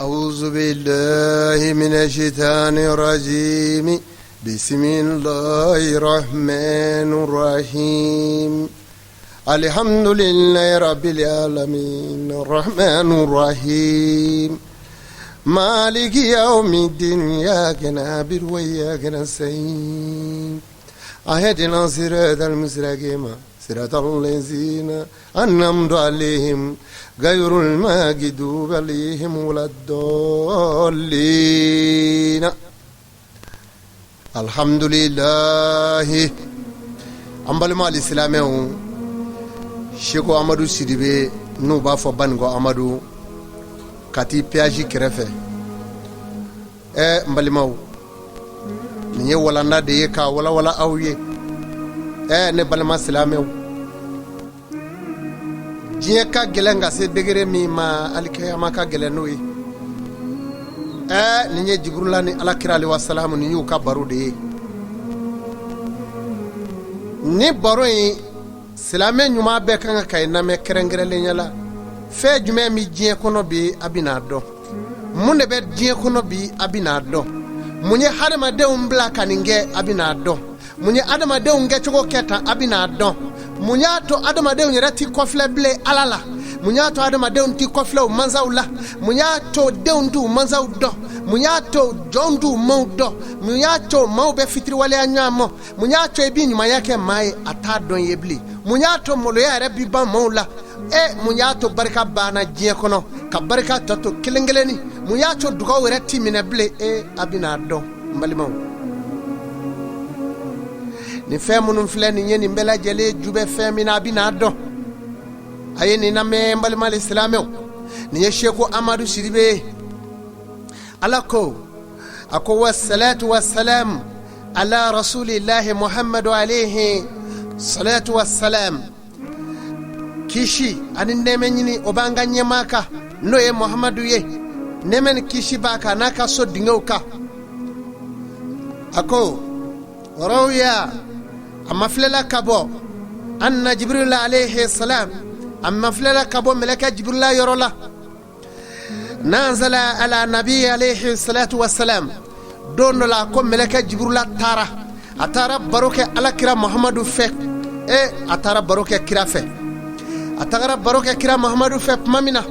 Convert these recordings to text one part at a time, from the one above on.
أعوذ بالله من الشيطان الرجيم بسم الله الرحمن الرحيم الحمد لله رب العالمين الرحمن الرحيم مالك يوم الدين إياك نعبد وإياك نستعين اهدنا الصراط المستقيم صراط الذين أنعمت عليهم غير المغضوب عليهم ولا الضالين الحمد لله أمبالما الإسلام شيخو أمادو سيديبي نوبا فبانغو أمادو كاتي بياجي كرفة مبالماو نيه ولا ناديكا ولا أويه نبالما سلامه diɲɛ ka gɛlɛn ka se degere min ma alikiyama ka gɛlɛn n'o ye nin ye Jibrila ni alakira alayhi wasalamu ni y'u ka baro de ye ni baro in silamɛ ɲuman bɛɛ kan ka k'a lamɛn kɛrɛnkɛrɛnnenya la fɛn jumɛn min diɲɛ kɔnɔ bi a bɛ n'a dɔn mun de bɛ diɲɛ kɔnɔ bi a bɛ n'a dɔn mun ye hadamadenw bila ka nin kɛ a bɛ n'a dɔn mun ye adamadenw kɛcogo kɛ tan a bɛ n'a dɔn mun y'a to adamadenw yɛrɛ ti kɔfilɛ bilen ala la mun y'a to adamadenw ti kɔfilɛ u mansaw la mun y'a to denw t'u mansaw dɔn mun y'a to jɔnw t'u maaw dɔn mun y'a to maaw bɛ fitiriwaleya ɲɔgɔn ma mun y'a to i bɛ ɲumanya kɛ maa ye a t'a dɔn ye bilen mun y'a to maloya yɛrɛ bi ban maaw la mun y'a to barika banna diɲɛ kɔnɔ ka barika tɔ to kelen kelenni mun y'a to dugaw yɛrɛ ti minɛ bilen a bɛ n'a dɔn n balimaw ni fɛn minnu filɛ nin ye nin bɛɛ lajɛlen ju bɛ fɛn min na a bɛ n'a dɔn a ye nin lamɛn n balima silamɛw nin ye Seku Amadu Sidibe ala ko a ko wassalatu wassalam ala rasulillahi Muhammadu alayhi salatu wassalam kisi ani nɛɛmɛ ɲini o b'an ka ɲɛmaa kan n'o ye Muhammadu ye nɛɛmɛ ni kisi b'a kan n'a ka so dingɛw kan a ko rawya amma filela kabo anna Jibril alayhi salam amma filela kabo meleka Jibril yorola nazala ala nabi alayhi salatu wassalam dono la ko meleka Jibril tara atara baroke alakira Muhammadu fe atara baroke kira fe atara baroke kira Muhammadu fe mamina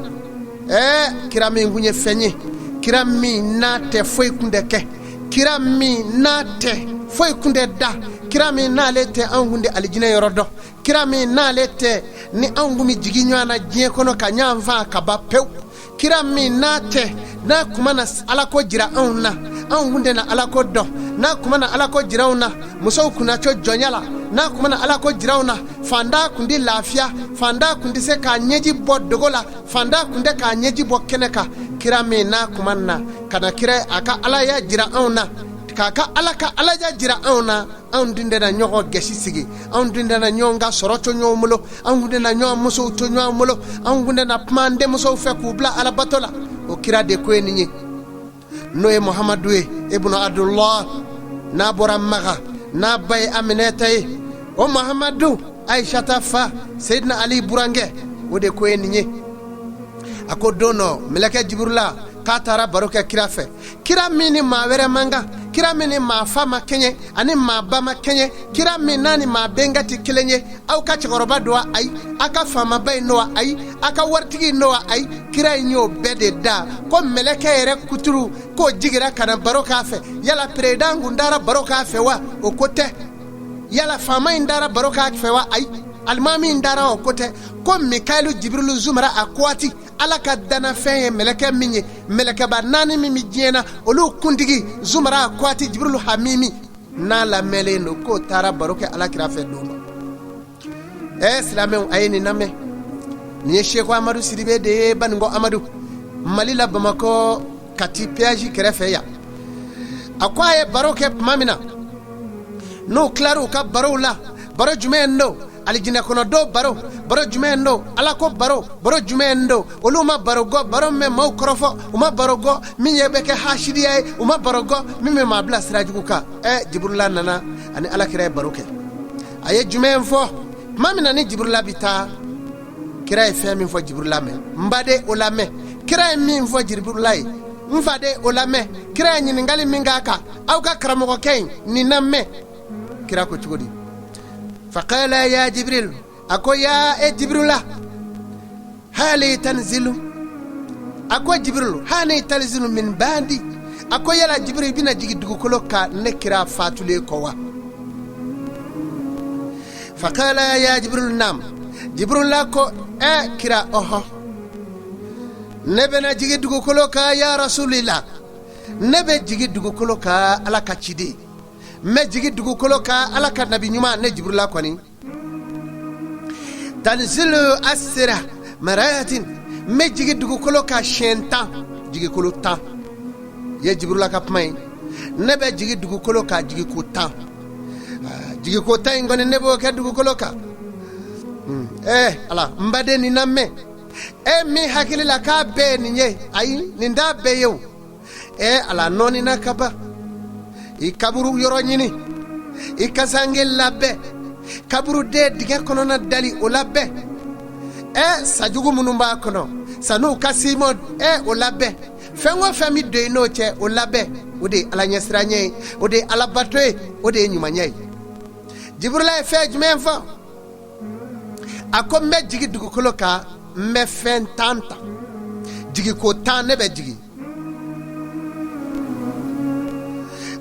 kira min gunye fenye kira min nate foi kundeke kira min nate foi kunde da kira min n'ale tɛ an kun de alijinɛ yɔrɔ dɔn kira min n'ale tɛ ni an kun mi jigi ɲɔgɔn na diɲɛ kɔnɔ ka ɲɔgɔn fan ka ban pewu kira min n'a tɛ n'a kuma na ala ko jira anw na anw kun de na ala ko dɔn n'a kuma na ala ko jira anw na musow kunna co jɔnya la n'a kuma na ala ko jira anw na fanda kun di lafiya fanda kun di se k'a ɲɛji bɔ dogo la fanda kun de k'a ɲɛji bɔ kɛnɛ kan kira min n'a kuma na kana kira a ka ala ya jira anw na kaka ala ka alaja jira anw na anw dinde na ɲɔgɔn gɛsi sigi anw dinde na ɲɔgɔn ka sɔrɔ to ɲɔgɔn bolo anw dinde na ɲɔgɔn musow to ɲɔgɔn bolo anw dinde na kuma an denmusow fɛ k'u bila alabato la o kira de ko ye nin ye n'o ye Muhammadu ye ibnu Abdullah n'a bɔra Maka n'a ba ye Aminata ye o Muhammadu Aishata fa Seydina Ali burankɛ o de ko ye nin ye a ko don dɔ melekɛ Jibrila k'a taara baro kɛ kira fɛ kira min ni maa wɛrɛ man kan kira min ni maa fa ma kɛɲɛ ani maa ba ma kɛɲɛ kira min n'a ni maa bɛnkɛ tɛ kelen ye aw ka cɛkɔrɔba don wa ayi aw ka faamaba in don wa ayi aw ka waritigi in don wa ayi kira in y'o bɛɛ de da ko mɛlɛkɛ yɛrɛ kuturu k'o jigira ka na baro k'a fɛ yala peredan kun dara baro k'a fɛ wa o ko tɛ yala faama in dara baro k'a fɛ wa ayi alimami in dara o ko tɛ ko Mikayilu Jibirilu Zumara a ko waati ala ka dana fɛn ye mɛlɛkɛ min ye mɛlɛkɛba naani min bi diɲɛ na olu kuntigi Zumara a ko waati Jibirilu Hamimi n'a lamɛnlen don k'o taara baro kɛ alakira fɛ don dɔ silamɛw a ye nin lamɛn nin ye Seku Amadu Sidibe de ye Baningo Amadu Mali la Bamakɔ Kati péage kɛrɛfɛ yan a ko a ye baro kɛ tuma min na n'o tilara u ka barow la baro jumɛn do alijinɛ kɔnɔ do baro jumɛn do ala ko baro jumɛn do olu ma baro gɔ baro min maaw kɔrɔfɔ u ma baro gɔ min ye bɛ kɛ hasidiya ye u ma baro gɔ min bɛ maa bila sira jugu kan Jibrila nana ani alakira ye baro kɛ a ye jumɛn fɔ tuma min na ni Jibrila bi taa kira ye fɛn min fɔ Jibrila mɛn n baden o lamɛn kira min fo Jibril mfade olame kira nyiningali mingaka au ka karamogo kay ni namme kira ko chugodi faqala ya Jibril ako ya Jibril hali tanzilu ako Jibril hani tanzilu min bandi ako yala Jibril bina jigi dugukolo ka ne kira fatule ko wa faqala ya Jibril nam Jibril la ko kira oho nebe jigi dugukolo ka ya rasulillah nebe jigi dugukolo ka ala ka cidi me jigi dugukolo ka ala ka nabi nyuma ne Jibril la kwani tanzilu asra maratin me jigi dugukolo ka shenta jigi kolo ta ye Jibril la ka pmai nebe jigi dugukolo ka jigi ko ta jigi ko ta ngone nebo ka dugukolo ka ala mbade ni namme mi hakili la ka be ni nye ayi ni nda be yo ala noni na kaba ikaburu yoro nyini ikasangel labbe kaburu de diga kono na dali o labbe sajugu munumba kono sanu kasimo o labbe fengo fami de no che o labbe o de ala nyesranye o de ala batwe o de nyumanye Jibril la fe jmenfa akomme jigi dugukolo ka me fen tanta jigi ko tan ne be jigi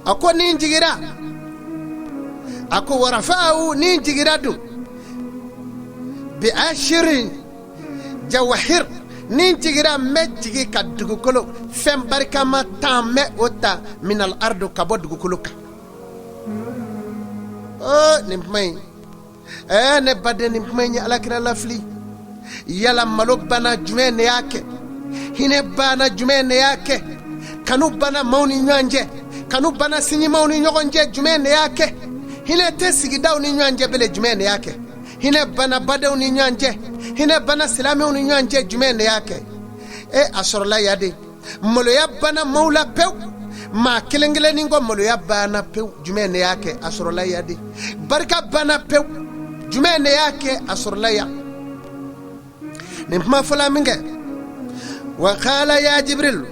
ako ni jigira ako warafa'u ni jigira du bi ashrin jawahir ni jigira me jigi ka dugukolo fen barka ma tan me ota min al ardu kabo dugukolo ka ni mai ne badde ni mai ala kira lafli yala malo bana jumene yake hine bana jumene yake kanu bana mauni nyanje kanu bana sinyi mauni nyogonje jumene yake hine tesigi dawni nyanje bele jumene yake hine bana badawni nyanje hine bana silamewni nyanje jumene yake asorla yade molo ya bana maula pew ma kelengele ningo molo ya bana pew jumene yake asorla yade barka bana pew jumene yake asorla ya نما فلا منك وقال يا جبريل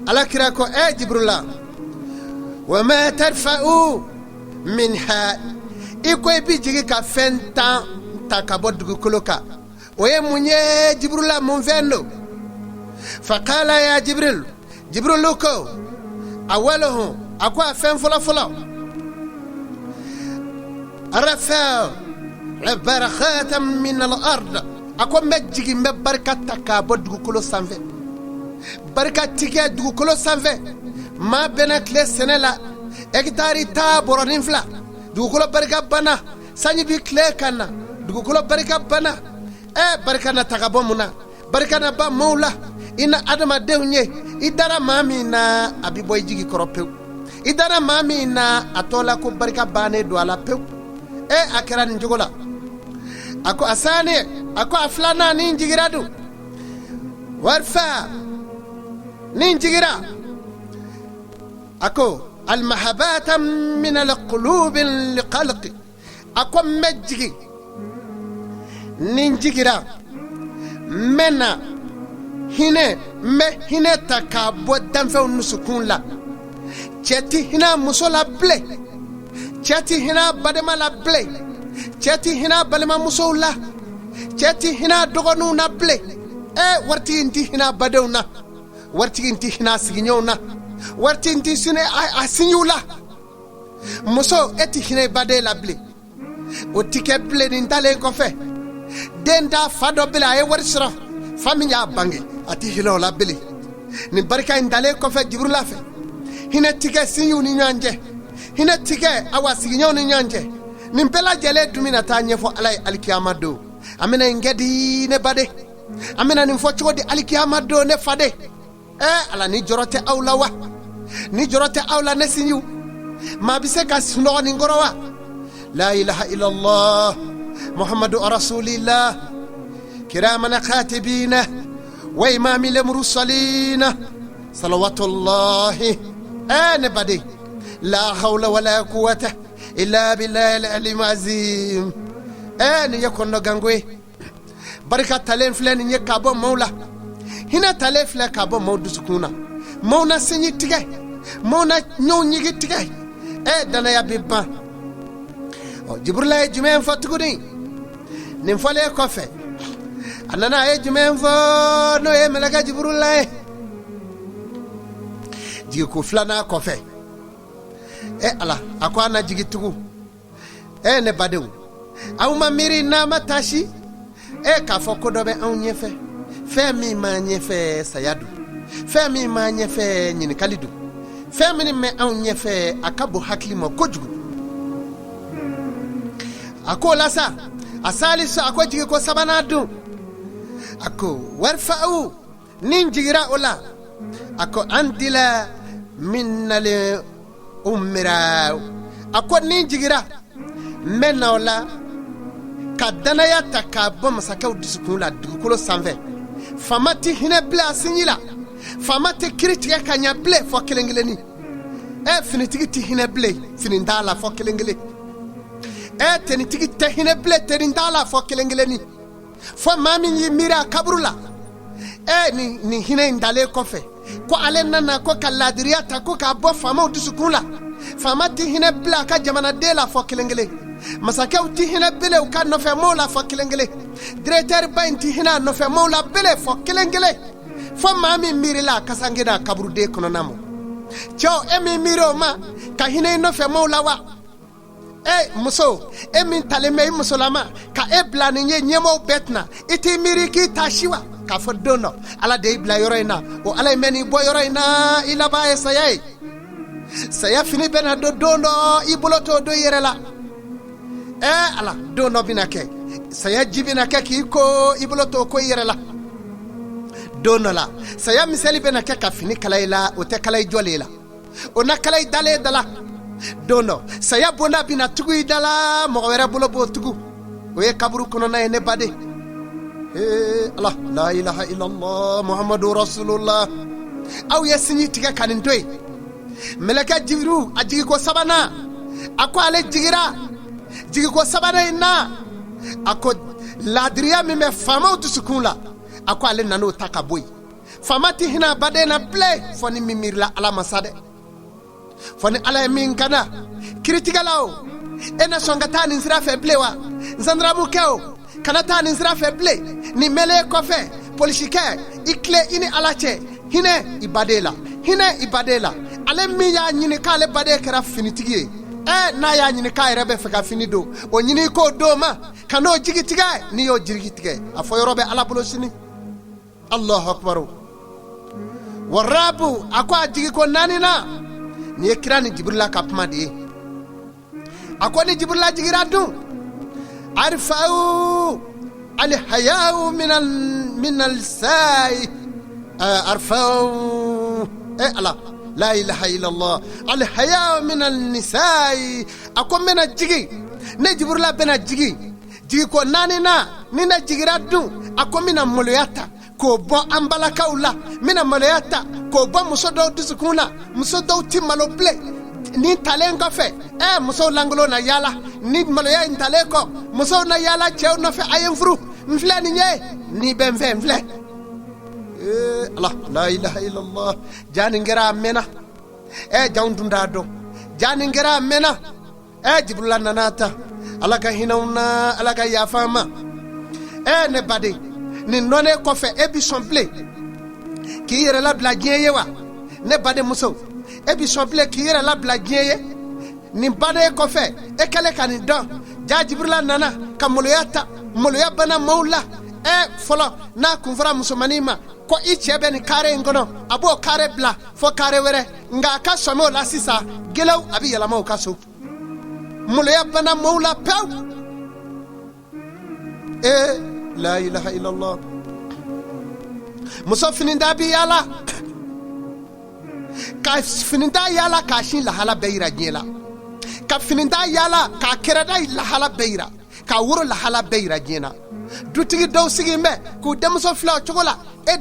على كراكو جبريل وما ترفعوا منها إكوي بيجي كفنتا تكبد كلوكا ويمني جبريل منفنو فقال يا جبريل جبريل لوكو أوله أكوا فن فلا فلا رفع بركات من الأرض ako mejigi me barkata ka bo dugukolo sanfɛ barkati ke dugukolo sanfɛ ma bena kle senela hectare ta boronin fila dugukolo barka bana sanyi bi kle kana dugukolo barka bana barka na tagabo muna barka na ba maula ina adama dewnye idara mami na abiboy jigi koropew idara mami na atola ko barka bane do ala pew akira njogola ako asane ako aflana ni njigiradu warfa ni njigira ako almahabata min alqulub liqalq ako majigi ni njigira mena hine takabo danfe nusukun la cheti hina musola ble cheti hina badema la ble cheti hina balema musola cheti hina dogonu na ble warti inti hina badewna warti inti hina siginyona warti inti sine asinyula muso eti hina bade la ble o tike ble ni ndale ko fe denda fado bela e warsra faminya bangi ati hilo la ble ni barka ndale ko fe Jibril la fe hina tike sinyu ni nyanje hina tike awa siginyo ni nyanje ni bela jele dumina ta nyefo alai alkiyama do amena ngedi ne bade amena ni focho di alkiyama do ne fade ala ni jorote awla wa ni jorote awla ne sinyu ma bise ka suno ni ngorowa la ilaha illa allah muhammadu rasulillah kiramana khatibina wa imamil mursalin salawatullahi ne bade la hawla wala quwwata illa billahi al-ali azim ni yakono gangwe barka talen flen ni kabo maula hina tale filɛ ka bɔ maaw dusukun na maaw na sinji tigɛ maaw na ɲɔw ɲigi tigɛ danaya bɛ ban Jibrila ye jumɛn fɔ tuguni nin fɔlen kɔfɛ a nana a ye jumɛn fɔ n'o ye mɛlɛkɛ Jibrila ye jigiko filanan kɔfɛ Ala a ko an na jigi tugun ne badenw aw ma miiri n'a ma tasi k'a fɔ ko dɔ bɛ anw ɲɛfɛ fɛn min ma ɲɛfɛ saya don fɛn min ma ɲɛfɛ ɲininkali don fɛn min bɛ anw ɲɛfɛ a ka bon hakili ma kojugu a ko la sa a salisu a ko jigi ko sabanan dun a ko warfa'u nin jigira o la a ko an dila min nale umira a ko nin jigira n bɛ na o la ka danaya ta k'a bɔ masakɛw dusukun la dugukolo sanfɛ faama tɛ hinɛ bilen a sinji la faama tɛ kiri tigɛ ka ɲɛ bilen fɔ kelen kelenni finitigi tɛ hinɛ bilen fini t'a la fɔ kelen kelen tenitigi tɛ hinɛ bilen teni t'a la fɔ kelen kelenni fɔ maa min y'i miiri a kaburu la nin hinɛ in dalen kɔfɛ ko ale nana ko ka laadiriya ta ko k'a bɔ faamaw dusukun la faama tɛ hinɛ bilen a ka jamanaden la fɔ kelen kelen masakɛw tɛ hinɛ bilen u ka nɔfɛmɔɔw la fɔ kelen kelen directeur ba in tɛ hinɛ a nɔfɛmɔɔw la bilen fɔ kelen kelen fɔ maa min miirila a kasangeda a kaburuden kɔnɔna ma cɛw min miiri o ma ka hinɛ i nɔfɛmɔɔw la wa muso min talen bɛ i musolama ka bila nin ye ɲɛmɔgɔw bɛɛ tɛna i t'i miiri k'i ta si wa k'a fɔ don dɔ ala de y'i bila yɔrɔ in na o ala in bɛ n'i bɔ yɔrɔ in na i laban ye saya ye saya fini bɛ na don dɔ i bolo t'o don i yɛrɛ la ala don dɔ bɛna kɛ saya ji bɛna kɛ k'i ko i bolo t'o ko i yɛrɛ la don dɔ la saya misali bɛna kɛ ka fini kala i la o tɛ kala i jɔlen la o na kala i dalen da la don dɔ saya bonda bɛna tugu i da la mɔgɔ wɛrɛ bolo b'o tugu o ye kaburu kɔnɔna ye ne baden ala la ilaha illallah muhammadu rasulullah aw ye sinji tigɛ ka nin to yen mɛlɛkɛ Jibrilu a jigiko sabanan a ko ale jigira jigiko sabanan in na a ko laadiriya min bɛ faamaw dusukun la a ko ale nan'o ta ka bɔ yen faama tɛ hinɛ a baden na bilen fɔ ni min miirila ala ma sa dɛ fɔ ni ala ye min kana kiritigɛlaw na sɔn ka taa nin sira fɛ bilen wa zandaramukɛw kana taa nin sira fɛ bilen nin mɛlɛ kɔfɛ polisikɛ i tile i ni ala cɛ hinɛ i baden la hinɛ i baden la ale min y'a ɲini k'ale baden kɛra finitigi ye n'a y'a ɲini k'a yɛrɛ bɛ fɛ ka fini don o ɲini k'o don ma ka n'o jigi tigɛ n'i y'o jigi tigɛ a fɔ yɔrɔ bɛ ala bolo sini Allahu akbar warabu a ko a jigi ko naani na nin ye kira ni Jibrila ka kuma de ye a ko ni Jibrila jigira dun arfa'u alhaya'u min al-sa'i arfa'u ala la ilaha illallah alhaya'u min al-nisa'i a ko mena jigi ne Jibrila bena jigi ko naani na ni na jigira dun a ko mina maloya ta k'o bɔ an balakaw la mina maloya ta k'o bɔ muso dɔw dusukun na muso dɔw ti malo bilen ni talen kɔfɛ musow langolo na yala ni maloya in talen kɔ musow na yala cɛw nɔfɛ a ye n furu n filɛ nin ye ni bɛ n fɛ n filɛ ala la ilaha illallah ja nin kɛra a mɛnna janw dun t'a dɔn ja nin kɛra a mɛnna Jibrila nana ta ala ka hinɛw na ala ka yafa ma ne baden nin nɔnɛ kɔfɛ bi sɔn bilen k'i yɛrɛ labila diɲɛ ye wa ne baden muso bi sɔn bilen k'i yɛrɛ labila diɲɛ ye nin baden kɔfɛ kɛlen ka nin dɔn ja Jibrila nana ka maloya ta maloya bana maaw la fɔlɔ n'a kun fɔra musomanin ma ko i cɛ bɛ nin kare in kɔnɔ a b'o kare bila fɔ kare wɛrɛ nka a ka sɔmɛ o la sisan gɛlɛw a bɛ yɛlɛma o ka so maloya bana maaw la pewu la ilaha illallah muso fininda bi yala ka fininda yala k'a sin lahala bɛɛ yira diɲɛ la ka fininda yala k'a kɛrɛda lahala bɛɛ yira k'a woro lahala bɛɛ yira diɲɛ na dutigi dɔw sigilen bɛ k'u denmuso filɛ o cogo la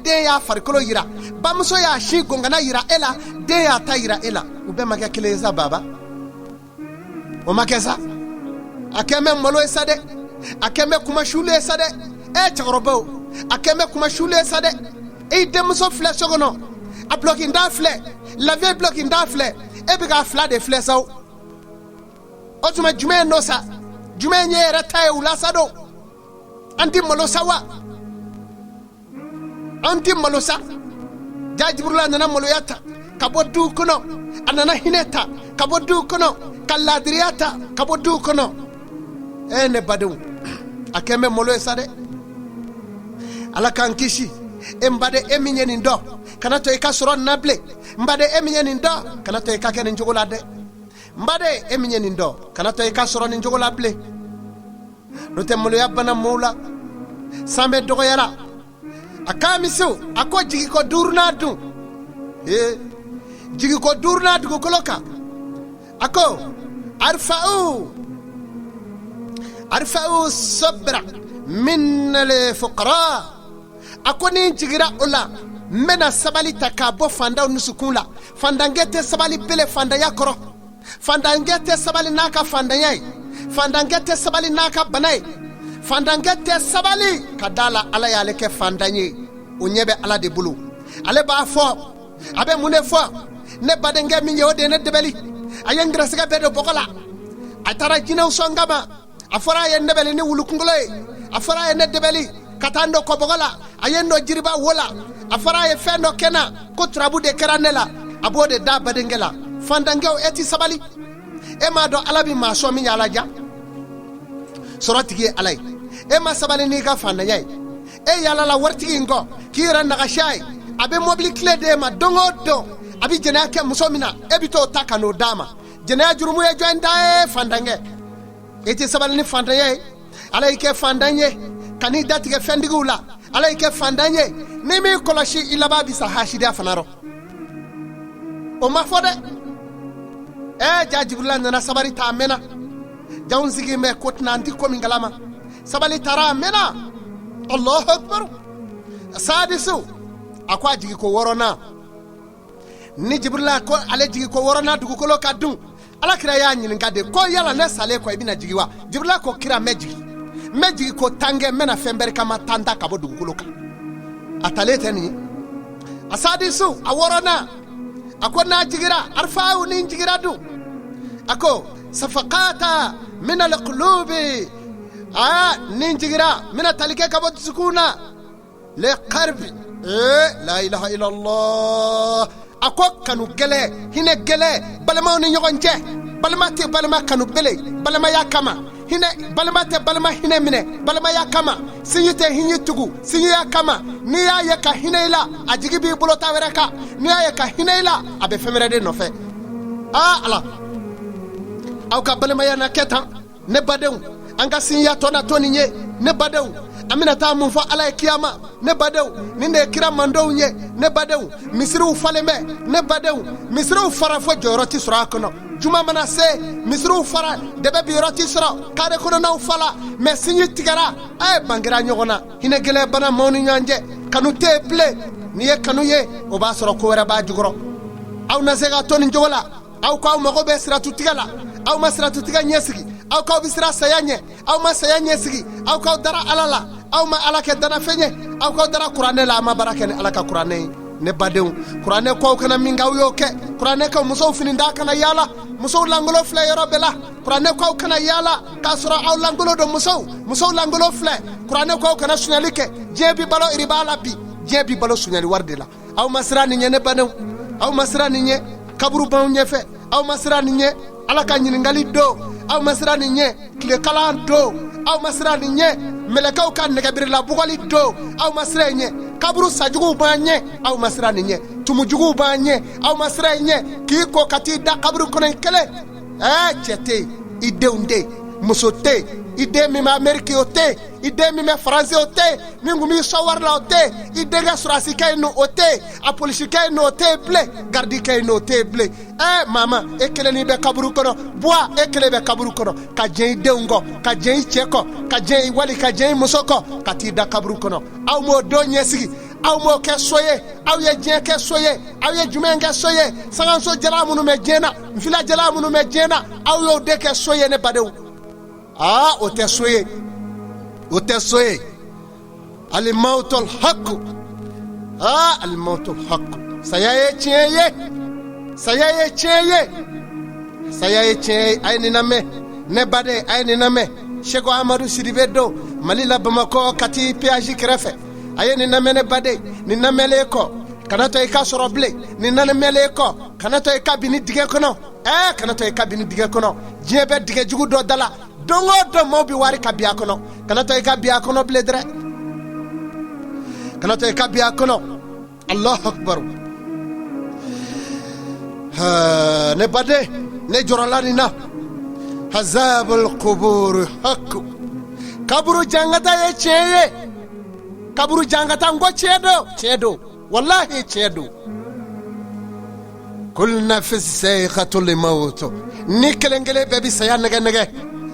den y'a farikolo yira bamuso y'a sin gɔngana yira e la den y'a ta yira e la u bɛɛ ma kɛ kelen ye sa baba o ma kɛ sa a kɛn bɛ malo ye sa dɛ a kɛn bɛ kuma sulu ye sa dɛ cɛkɔrɔbaw a kɛn bɛ kuma sulu ye sa dɛ e demuso filɛ so kɔnɔ a blokinda filɛ lavier blokinda filɛ e bɛ ka fila de filɛ sa o tuma jumɛn n'o sa jumɛn ye yɛrɛ ta ye wula sa don an ti malo sa wa an ti malo sa ja Jibrila nana maloya ta ka bɔ du kɔnɔ a nana hinɛ ta ka bɔ du kɔnɔ ka ladiriya ta ka bɔ du kɔnɔ ne badenw a kɛn bɛ malo ye sa dɛ Ala k'an kisi n baden e min ye nin dɔn kana to i ka sɔrɔ nin na bilen n baden e min ye nin dɔn kana to i ka kɛ nin cogo la dɛ n baden e min ye nin dɔn kana to i ka sɔrɔ nin cogo la bilen n'o tɛ maloya bana mɔɔw la san bɛ dɔgɔyara a k'a misiw a ko jigiko 5nan dun jigiko 5nan dugukolo kan a ko arfa'u sabra min al-fuqara a ko ni jigira o la n bɛna sabali ta k'a bɔ fandaw nusukun la fandankɛ tɛ sabali bele fandanya kɔrɔ fandankɛ tɛ sabali n'a ka fandanya ye fandankɛ tɛ sabali n'a ka bana ye fandankɛ tɛ sabali ka da la Ala y'ale kɛ fandan ye o ɲɛ bɛ Ala de bolo ale b'a fɔ a bɛ mun de fɔ ne badenkɛ min ye o de ne dɛbɛli a ye n gɛrɛsɛgɛ bɛɛ don bɔgɔ la a taara jinɛw sɔn kama a fɔra a ye n dɛbɛli ni wulukunkolo ye a fɔra a ye ne dɛbɛli ka taa n dɔ kɔbɔgɔ la a ye n dɔ jiriba wo la a fɔra a ye fɛn dɔ kɛ n na ko turabu de kɛra ne la a b'o de da badenkɛ la fandankɛw e ti sabali e m'a dɔn Ala bi maa sɔn min y'a laja sɔrɔ tigi ye Ala ye e ma sabali n'i ka fandanya ye e yalala waritigi in kɔ k'i yɛrɛ nagasiya ye a bɛ mobili tile d'e ma don o don a bɛ jɛnɛya kɛ muso min na e bɛ t'o ta ka n'o d'a ma jɛnɛya jurumu ye jɔn ta ye fandankɛ e tɛ sabali ni fandanya ye Ala y'i kɛ fandan ye ka n'i datigɛ fɛntigiw la Ala y'i kɛ fandan ye n'i m'i kɔlɔsi i laban bɛ sa hasidiya fana rɔ o ma fɔ dɛ ja Jibrila nana sabali ta a mɛnna janw sigi mɛ ko tɛna an ti ko min kalama sabali taara a mɛnna Allahu akbar sadisu a ko a jigi ko 6nan ni Jibrila ko ale jigi ko 6nan dugukolo ka dun Alakira y'a ɲininka de ko yala ne salen kɔ i bɛna jigi wa Jibrila ko kira n bɛ jigi ko tankɛ n bɛna fɛn bɛrɛ kama tan ta ka bɔ dugukolo kan a talen tɛ nin ye a sadisu a 6nan a ko n'a jigira arfa'u ni jigira dun a ko safaqata min al-qulubi ni jigira mina talikɛ ka bɔ dusukun na le qarbi la ilaha illallah a ko kanu gɛlɛ hinɛ gɛlɛ balimaw ni ɲɔgɔn cɛ balima tɛ balima kanu bele balimaya kama hinɛ balima tɛ balima hinɛ minɛ balimaya kama sinji tɛ hinji tugu sinjiya kama n'i y'a ye ka hinɛ i la a jigi b'i bolo ta wɛrɛ kan n'i y'a ye ka hinɛ i la a bɛ fɛn wɛrɛ de nɔfɛ Ala aw ka balimaya na kɛ tan ne badenw an ka sinjiya tɔ na to nin ye ne badenw an bɛna taa mun fɔ Ala ye kiyama ne badenw nin de ye kira mandenw ye ne badenw misiriw falen bɛ ne badenw misiriw fara fɔ jɔyɔrɔ ti sɔrɔ a kɔnɔ juma mana se misiriw fara dɛbɛ bi yɔrɔ ti sɔrɔ kare kɔnɔnaw fala mɛ sinji tigɛra a ye bangera ɲɔgɔn na hinɛ gɛlɛn bana maaw ni ɲɔgɔn cɛ kanu tɛ yen bilen n'i ye kanu ye o b'a sɔrɔ ko wɛrɛ b'a jukɔrɔ aw na se ka to nin cogo la aw k'aw mago bɛ siratutigɛ la aw ma siratutigɛ ɲɛsigi aw k'aw bɛ siran saya ɲɛ aw ma saya ɲɛsigi aw k'aw dara Ala la aw ma Ala kɛ danafɛn ye aw k'aw dara kuranɛ la aw ma baara kɛ ni Ala ka kuranɛ ye ne badenw kuranɛ k'aw kana min k'aw y'o kɛ kuranɛ k'aw musow fini da kana yaala musow langolo filɛ yɔrɔ bɛɛ la kuranɛ k'aw kana yaala k'a sɔrɔ aw langolo don musow langolo filɛ kuranɛ k'aw kana suɲɛli kɛ diɲɛ bi balo riba la bi diɲɛ bi balo suɲɛli wari de la aw ma siran nin ɲɛ ne badenw aw ma siran nin ɲɛ kaburu banw ɲɛfɛ aw ma siran nin ɲɛ Ala ka ɲininkali don aw ma siran nin ɲɛ tilekalan don aw ma siran nin ɲɛ mɛlɛkɛw ka nɛgɛbirila bugɔli don aw ma siran ɲɛ kaburu sajuguw b'an ɲɛ aw ma siran nin ɲɛ tumujuguw b'an ɲɛ aw ma siran ɲɛ k'i ko ka t'i da kaburu kɔnɔ in kelen cɛ tɛ yen i denw tɛ yen muso tɛ yen i den min bɛ Ameriki o tɛ yen i den min bɛ Faransi o tɛ yen min kun b'i sɔn wari la o tɛ yen i denkɛ sɔrɔdasikɛ ye n'o tɛ yen a polisikɛ ye n'o tɛ yen bilen garidikɛ ye n'o tɛ yen bilen mama e kelen n'i bɛ kaburu kɔnɔ buwa e kelen bɛ kaburu kɔnɔ ka jɛn i denw kɔ ka jɛn i cɛ kɔ ka jɛn i wali ka jɛn i muso kɔ ka t'i da kaburu kɔnɔ aw m'o don ɲɛsigi aw m'o kɛ so ye aw ye diɲɛ kɛ so ye aw ye jumɛn kɛ so ye sangaso jala minnu bɛ diɲɛ na nfila jala minnu bɛ diɲɛ na aw y'o de kɛ so ye ne badenw o tɛ so ye o tɛ so ye alimawutol haku al-mautu haqq saya ye tiɲɛ ye saya ye tiɲɛ ye saya ye tiɲɛ ye. a ye nin lamɛn ne baden, a ye nin lamɛn. Sheikh Amadou Sidibe do Mali la Bamako kati péage kɛrɛfɛ a ye nin lamɛn ne baden. nin lamɛnlen kɔ kana to i ka sɔrɔ bilen. nin lamɛnlen kɔ kana to i ka bini digɛ kɔnɔ. kana to i ka bini digɛ kɔnɔ. diɲɛ bɛ digɛ jugu dɔ da la don o don maaw bɛ wari ka bi a kɔnɔ. kana to i ka bi a kɔnɔ bilen dɛrɛ. kana to i ka bi a kɔnɔ. Allahu akbar. ne baden ne jɔrɔla nin na. Hazabul qubur haqq. kaburu jangata ye tiɲɛ ye. kaburu jangata ngo tiɲɛ do wallahi tiɲɛ do. kul nafis sayqatul maut. ni kelen bɛɛ bi saya nɛgɛ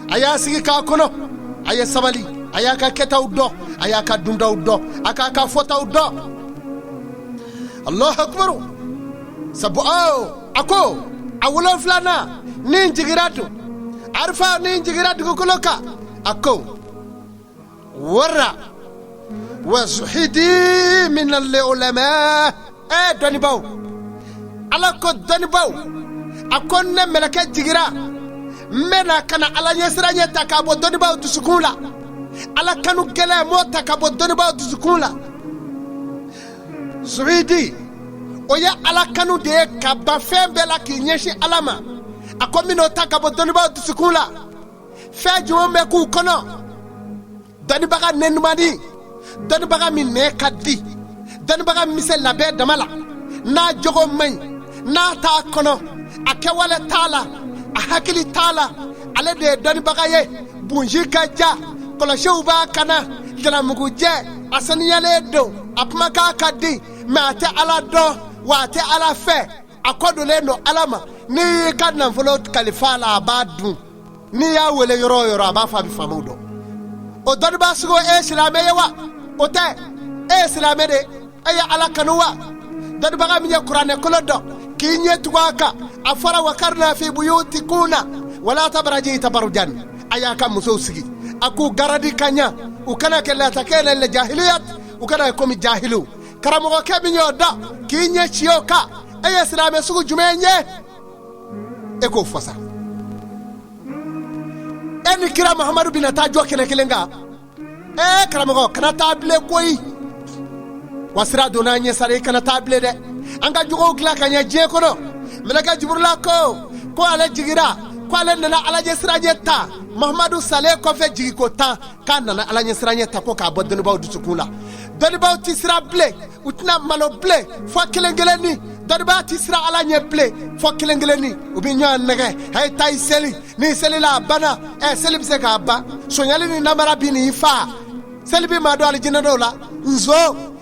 a y'a sigi k'a kɔnɔ. a ye sabali a y'a ka kɛtaw dɔn a y'a ka dundaw dɔn a k'a ka fɔtaw dɔn. Allahu akbar. sabu a ko a 7 ni jigira dun arfa ni jigira dugukolo kan a ko warra wa zuhidi min al-ulama. dɔnnibaw ala ko dɔnnibaw a ko ne mɛlɛkɛ jigira n bɛna ka na ala ɲɛsiranya ta k'a bɔ dɔnnibaw dusukun la. ala kanu gɛlɛya m'o ta ka bɔ dɔnnibaw dusukun la. zuhidi o ye ala kanu de ye ka ban fɛn bɛɛ la k'i ɲɛsin ala ma. a ko min'o ta ka bɔ dɔnnibaw dusukun la. fɛn jumɛn bɛ k'u kɔnɔ? dɔnnibaga nɛnumani, dɔnnibaga min nɛ ka di, dɔnnibaga min bɛ se labɛn dama la. n'a jogo man ɲi, n'a t'a kɔnɔ, a kɛwale t'a la, a hakili t'a la. ale de ye dɔnnibaga ye. bunji ka ja, kɔlɔsiw b'a kana, galamugujɛ a saniyalen don, a kumakan ka di, mɛ a tɛ ala dɔn wa a tɛ ala fɛ. a kɔdolen don ala ma. n'i y'i ka nafolo kalifa la a b'a dun. n'i y'a wele yɔrɔ o yɔrɔ a b'a fɔ a bɛ faamaw dɔn. o dɔnniba sugu e ye silamɛ ye wa? o tɛ. e ye silamɛ de, e ye ala kanu wa? dɔnnibaga min ye kuranɛ kolo dɔn k'i ɲɛ tugu a kan. a fɔra wa karina fi buyutikunna wala tabaraji tabarujan. a y'a ka musow sigi a k'u garadi ka ɲa. u kana kɛ latakɛlɛ le jahiliyat, u kana kɛ komi jahiliw. karamɔgɔkɛ min y'o dɔn k'i ɲɛ ci o kan, e ye silamɛ sugu jumɛn ye? e k'o fɔ sa. e ni kira Mahamadu bina taa jɔ kɛnɛ kelen kan. karamɔgɔ kana taa bilen koyi. wa sira donna an ɲɛ sara i kana taa bilen dɛ. an ka jogow dilan ka ɲɛ diɲɛ kɔnɔ. mɛlɛkɛ Jiburila ko ale jigira, ko ale nana ala ɲɛ siranya ta. Mahamadu salen kɔfɛ jigiko 10 k'a nana ala ɲɛ siranya ta ko k'a bɔ dɔnnibaw dusukun la. dɔnnibaw ti sira bilen, u tɛna malo bilen fɔ kelen ni. dɔnnibaw ti sira ala ɲɛ bilen fɔ kelen ni. u bɛ ɲɔgɔn nɛgɛ. a ye taa i seli, ni seli la a banna. seli bɛ se k'a ban. sonyali ni namara bi n'i fa. seli bi maa dɔn alijinɛ dɔw la. nzo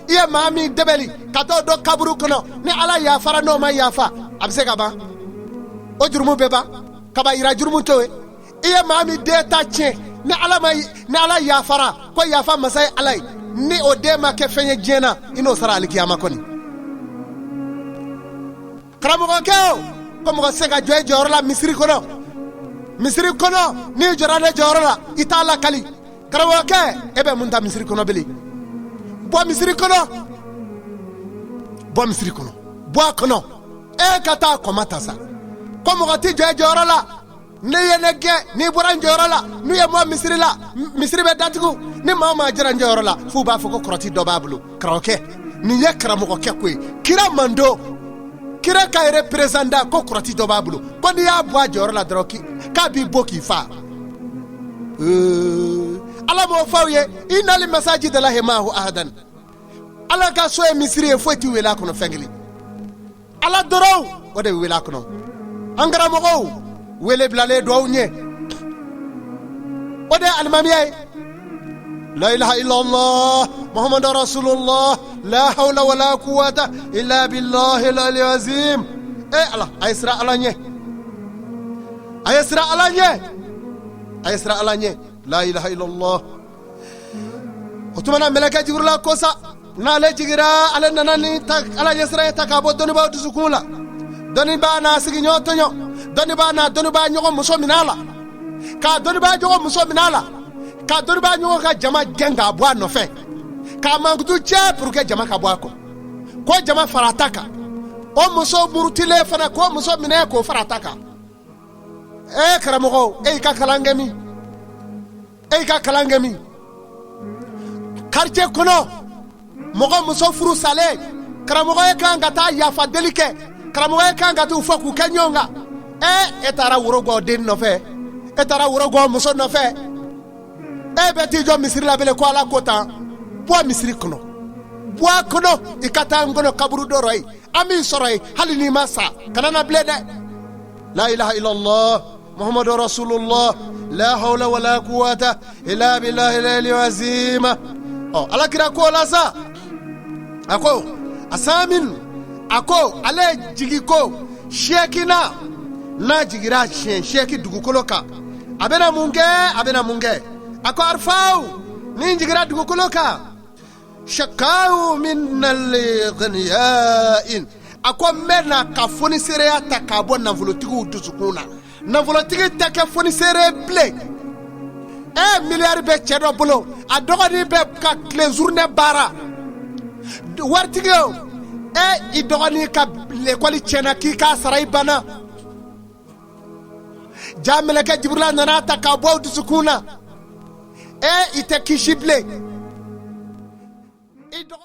i ye maa min dɛbɛli ka t'o dɔn kaburu kɔnɔ, ni ala yafara n'o ma yafa a bɛ se ka ban. o jurumu bɛ ban. kaba yira jurumu to ye. i ye maa min den ta tiɲɛ, ni ala yafara ko yafa masa ye ala ye, ni o den ma kɛ fɛn ye diɲɛ na i n'o sara alikiyama kɔni. karamɔgɔkɛ o ko mɔgɔ se ka jɔ i jɔyɔrɔ la misiri kɔnɔ. misiri kɔnɔ n'i jɔra ne jɔyɔrɔ la i t'a lakali. karamɔgɔkɛ e bɛ mun ta misiri kɔnɔ bilen? bɔ misiri kɔnɔ, bɔ misiri kɔnɔ, bɔ a kɔnɔ. e ka taa kɔma ta sa. ko mɔgɔ ti jɔ i jɔyɔrɔ la. ne ye ne gɛn n'i bɔra n jɔyɔrɔ la, n'u ye mɔgɔ misiri la, misiri bɛ datugu. ni maa o maa jɛra n jɔyɔrɔ la f'u b'a fɔ ko kɔrɔti dɔ b'a bolo. karamɔgɔkɛ nin ye karamɔgɔkɛ ko ye. kira mando, kira ka représenta ko kɔrɔti dɔ b'a bolo. ko n'i y'a bɔ a jɔyɔrɔ la dɔrɔn k'a b'i bɔ k'i fa. ala m'o f'aw ye. inali masajida lahi ma'ahu ahadan. ala ka so ye misiri ye, foyi t'i wele a kɔnɔ fɛn kelen. ala dɔrɔn o de bɛ wele a kɔnɔ. an karamɔgɔw wele bilalen don aw ɲɛ. o de ye alimamiya ye. la ilaha illallah muhammadu rasulullah la hawla wala quwwata illa billahi al-ali azim. ala a ye sira ala ɲɛ, a ye sira ala ɲɛ, a ye sira ala ɲɛ. la ilaha illallah. o tuma na mɛlɛkɛ Jiburila ko sa, n'ale jigira ale nana ni ala ɲɛ sira ta k'a bɔ dɔnnibaw dusukun la. dɔnnibaa n'a sigiɲɔgɔn tɔɲɔ, dɔnnibaa n'a dɔnnibaa ɲɔgɔn muso minɛ a la, k'a dɔnnibaa ɲɔgɔn muso minɛ a la, k'a dɔnnibaa ɲɔgɔn ka jama gɛn k'a bɔ a nɔfɛ, k'a mankutu cɛ pour que jama ka bɔ a kɔ. ko jama farata kan o muso murutile fana ko muso minɛ ko farata kan karamɔgɔ ka kalan kɛ min quartier kɔnɔ mɔgɔ muso furu salen karamɔgɔ ye kan ka taa yafa deli kɛ karamɔgɔ ye kan ka t'u fɔ k'u kɛ ɲɔgɔn kan e taara woro gɔ den nɔfɛ e taara woro gɔ muso nɔfɛ bɛ t'i jɔ misiri la bele ko ala ko tan bɔ misiri kɔnɔ bɔ a kɔnɔ i ka taa n kɔnɔ kaburu dɔ ye an b'i sɔrɔ yen hali n'i ma sa kana na bilen dɛ la ilaha illallah muhammadu rasulullah la hawla wala quwwata illa billahi al-aliyyil azim alakira ko la sa ako asamin ako ale jigi ko shekina na jigira sheki dugukolo kan abena munge ako arfau ni jigira dugukolo kan shakau min al-ghniya'in ako mena ka foni sereya ta ka bɔ nafolotigiw dusukun na nafolotigi tɛ kɛ foni sere bilen miliyari bɛ cɛ dɔ bolo a dɔgɔnin bɛ ka tile journée baara waritigi i dɔgɔnin ka l'école tiɲɛna k'i k'a sara i banna ja mɛlɛkɛ Jibrila nana ta ka bɔ dusukun na i tɛ kisi bilen